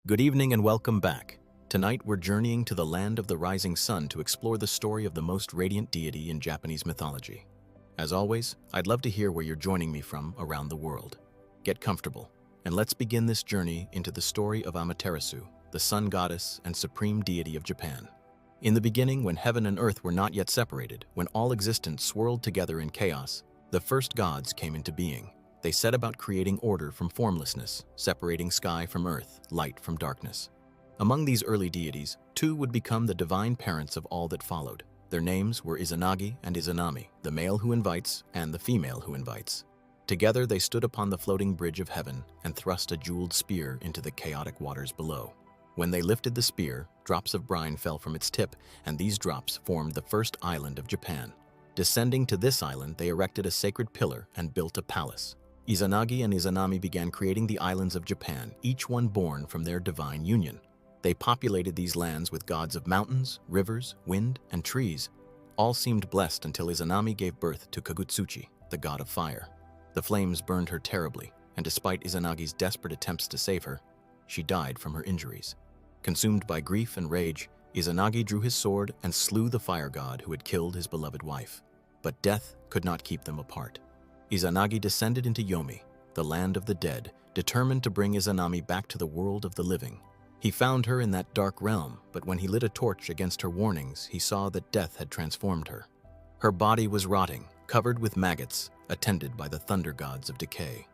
Good evening and welcome back. Tonight we're journeying to the land of the rising sun to explore the story of the most radiant deity in Japanese mythology. As always, I'd love to hear where you're joining me from around the world. Get comfortable, and let's begin this journey into the story of Amaterasu, the sun goddess and supreme deity of Japan. In the beginning, when heaven and earth were not yet separated, when all existence swirled together in chaos, the first gods came into being. They set about creating order from formlessness, separating sky from earth, light from darkness. Among these early deities, two would become the divine parents of all that followed. Their names were Izanagi and Izanami, the male who invites and the female who invites. Together they stood upon the floating bridge of heaven and thrust a jeweled spear into the chaotic waters below. When they lifted the spear, drops of brine fell from its tip, and these drops formed the first island of Japan. Descending to this island, they erected a sacred pillar and built a palace. Izanagi and Izanami began creating the islands of Japan, each one born from their divine union. They populated these lands with gods of mountains, rivers, wind, and trees. All seemed blessed until Izanami gave birth to Kagutsuchi, the god of fire. The flames burned her terribly, and despite Izanagi's desperate attempts to save her, she died from her injuries. Consumed by grief and rage, Izanagi drew his sword and slew the fire god who had killed his beloved wife. But death could not keep them apart. Izanagi descended into Yomi, the land of the dead, determined to bring Izanami back to the world of the living. He found her in that dark realm, but when he lit a torch against her warnings, he saw that death had transformed her. Her body was rotting, covered with maggots, attended by the thunder gods of decay.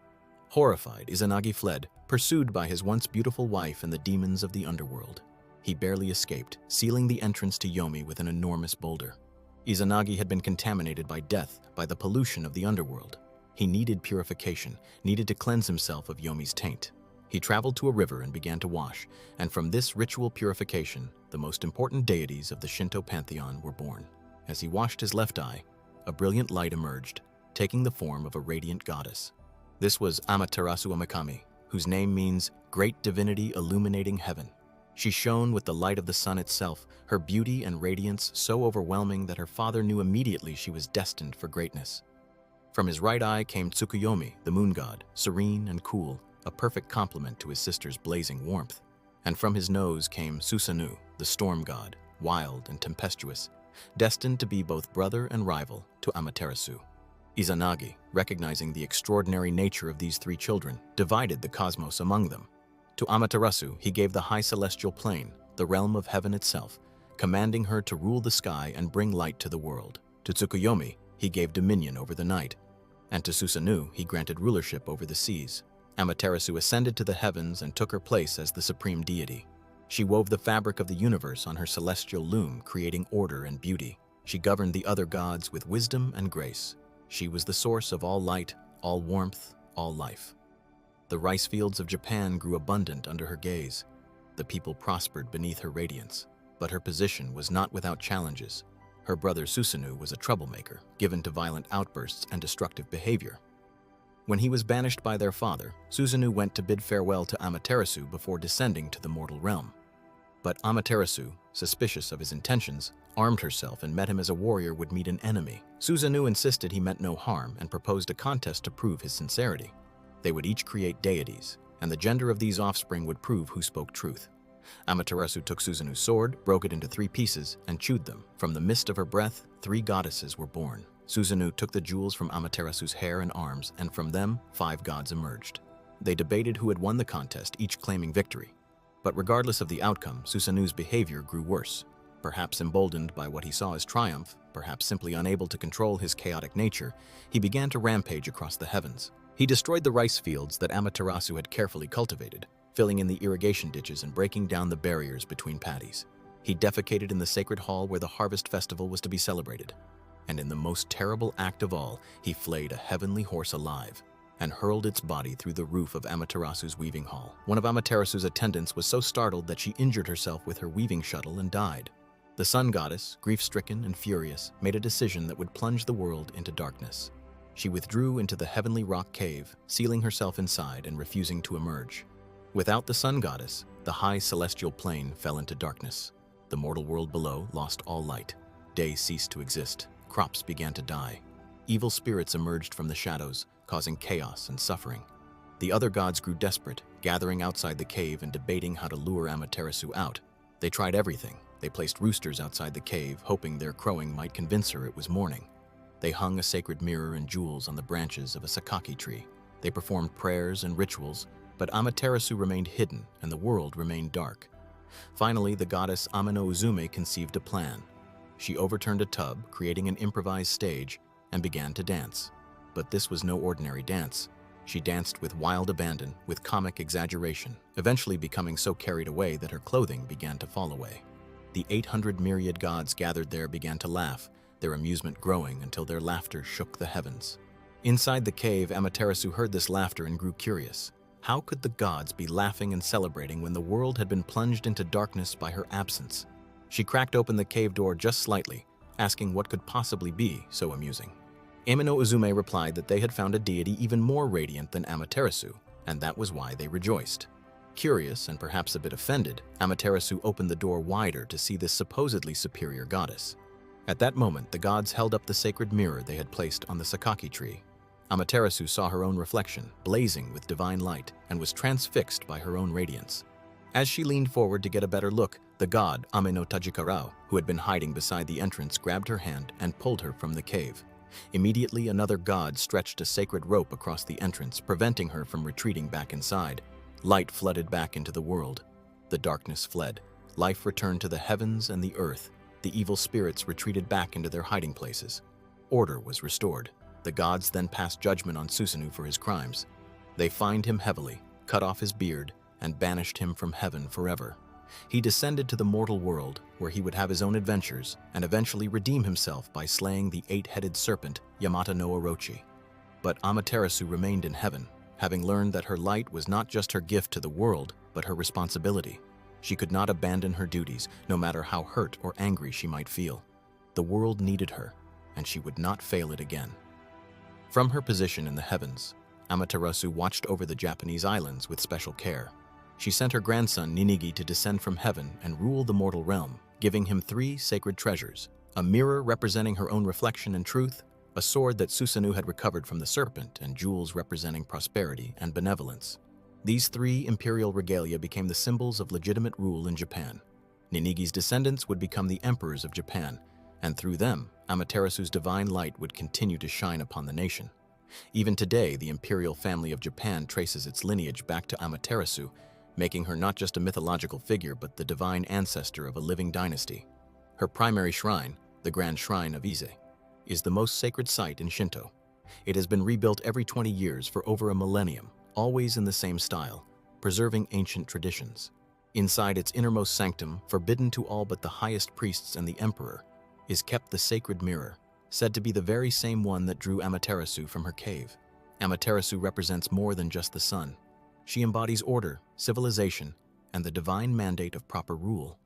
Horrified, Izanagi fled, pursued by his once beautiful wife and the demons of the underworld. He barely escaped, sealing the entrance to Yomi with an enormous boulder. Izanagi had been contaminated by death, by the pollution of the underworld. He needed purification, needed to cleanse himself of Yomi's taint. He traveled to a river and began to wash, and from this ritual purification, the most important deities of the Shinto pantheon were born. As he washed his left eye, a brilliant light emerged, taking the form of a radiant goddess. This was Amaterasu Amikami, whose name means Great Divinity Illuminating Heaven. She shone with the light of the sun itself, her beauty and radiance so overwhelming that her father knew immediately she was destined for greatness. From his right eye came Tsukuyomi, the moon god, serene and cool, a perfect complement to his sister's blazing warmth. And from his nose came Susanoo, the storm god, wild and tempestuous, destined to be both brother and rival to Amaterasu. Izanagi, recognizing the extraordinary nature of these three children, divided the cosmos among them. To Amaterasu, he gave the high celestial plane, the realm of heaven itself, commanding her to rule the sky and bring light to the world. To Tsukuyomi, he gave dominion over the night, and to Susanoo, he granted rulership over the seas. Amaterasu ascended to the heavens and took her place as the supreme deity. She wove the fabric of the universe on her celestial loom, creating order and beauty. She governed the other gods with wisdom and grace. She was the source of all light, all warmth, all life. The rice fields of Japan grew abundant under her gaze. The people prospered beneath her radiance, but her position was not without challenges. Her brother Susanoo was a troublemaker, given to violent outbursts and destructive behavior. When he was banished by their father, Susanoo went to bid farewell to Amaterasu before descending to the mortal realm. But Amaterasu, suspicious of his intentions, armed herself and met him as a warrior would meet an enemy. Susanoo insisted he meant no harm and proposed a contest to prove his sincerity. They would each create deities, and the gender of these offspring would prove who spoke truth. Amaterasu took Susanoo's sword, broke it into 3 pieces, and chewed them. From the mist of her breath, 3 goddesses were born. Susanoo took the jewels from Amaterasu's hair and arms, and from them, 5 gods emerged. They debated who had won the contest, each claiming victory. But regardless of the outcome, Susanoo's behavior grew worse. Perhaps emboldened by what he saw as triumph, perhaps simply unable to control his chaotic nature, he began to rampage across the heavens. He destroyed the rice fields that Amaterasu had carefully cultivated, filling in the irrigation ditches and breaking down the barriers between paddies. He defecated in the sacred hall where the harvest festival was to be celebrated. And in the most terrible act of all, he flayed a heavenly horse alive and hurled its body through the roof of Amaterasu's weaving hall. One of Amaterasu's attendants was so startled that she injured herself with her weaving shuttle and died. The sun goddess, grief-stricken and furious, made a decision that would plunge the world into darkness. She withdrew into the heavenly rock cave, sealing herself inside and refusing to emerge. Without the sun goddess, the high celestial plane fell into darkness. The mortal world below lost all light. Day ceased to exist. Crops began to die. Evil spirits emerged from the shadows, causing chaos and suffering. The other gods grew desperate, gathering outside the cave and debating how to lure Amaterasu out. They tried everything. They placed roosters outside the cave, hoping their crowing might convince her it was morning. They hung a sacred mirror and jewels on the branches of a sakaki tree. They performed prayers and rituals, but Amaterasu remained hidden and the world remained dark. Finally, the goddess Ame-no-Uzume conceived a plan. She overturned a tub, creating an improvised stage, and began to dance. But this was no ordinary dance. She danced with wild abandon, with comic exaggeration, eventually becoming so carried away that her clothing began to fall away. The 800 myriad gods gathered there began to laugh, their amusement growing until their laughter shook the heavens. Inside the cave, Amaterasu heard this laughter and grew curious. How could the gods be laughing and celebrating when the world had been plunged into darkness by her absence? She cracked open the cave door just slightly, asking what could possibly be so amusing. Ame-no-Uzume replied that they had found a deity even more radiant than Amaterasu, and that was why they rejoiced. Curious and perhaps a bit offended, Amaterasu opened the door wider to see this supposedly superior goddess. At that moment, the gods held up the sacred mirror they had placed on the sakaki tree. Amaterasu saw her own reflection, blazing with divine light, and was transfixed by her own radiance. As she leaned forward to get a better look, the god Ame-no-Tajikarao, who had been hiding beside the entrance, grabbed her hand and pulled her from the cave. Immediately, another god stretched a sacred rope across the entrance, preventing her from retreating back inside. Light flooded back into the world. The darkness fled. Life returned to the heavens and the earth. The evil spirits retreated back into their hiding places. Order was restored. The gods then passed judgment on Susanoo for his crimes. They fined him heavily, cut off his beard, and banished him from heaven forever. He descended to the mortal world, where he would have his own adventures and eventually redeem himself by slaying the 8-headed serpent Yamata-no-Orochi. But Amaterasu remained in heaven, having learned that her light was not just her gift to the world, but her responsibility. She could not abandon her duties, no matter how hurt or angry she might feel. The world needed her, and she would not fail it again. From her position in the heavens, Amaterasu watched over the Japanese islands with special care. She sent her grandson Ninigi to descend from heaven and rule the mortal realm, giving him 3 sacred treasures: a mirror representing her own reflection and truth, a sword that Susanoo had recovered from the serpent, and jewels representing prosperity and benevolence. These 3 imperial regalia became the symbols of legitimate rule in Japan. Ninigi's descendants would become the emperors of Japan, and through them, Amaterasu's divine light would continue to shine upon the nation. Even today, the imperial family of Japan traces its lineage back to Amaterasu, making her not just a mythological figure but the divine ancestor of a living dynasty. Her primary shrine, the Grand Shrine of Ise, is the most sacred site in Shinto. It has been rebuilt every 20 years for over a millennium, always in the same style, preserving ancient traditions. Inside its innermost sanctum, forbidden to all but the highest priests and the emperor, is kept the sacred mirror, said to be the very same one that drew Amaterasu from her cave. Amaterasu represents more than just the sun. She embodies order, civilization, and the divine mandate of proper rule.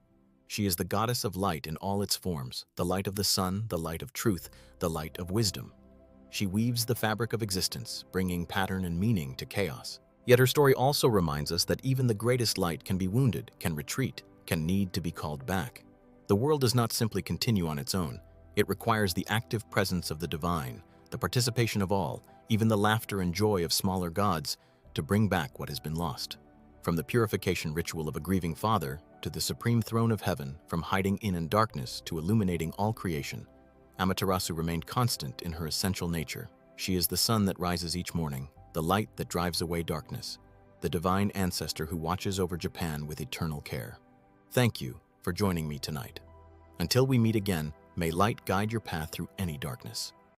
She is the goddess of light in all its forms, the light of the sun, the light of truth, the light of wisdom. She weaves the fabric of existence, bringing pattern and meaning to chaos. Yet her story also reminds us that even the greatest light can be wounded, can retreat, can need to be called back. The world does not simply continue on its own. It requires the active presence of the divine, the participation of all, even the laughter and joy of smaller gods, to bring back what has been lost. From the purification ritual of a grieving father to the supreme throne of heaven, from hiding in darkness to illuminating all creation, Amaterasu remained constant in her essential nature. She is the sun that rises each morning, the light that drives away darkness, the divine ancestor who watches over Japan with eternal care. Thank you for joining me tonight. Until we meet again, may light guide your path through any darkness.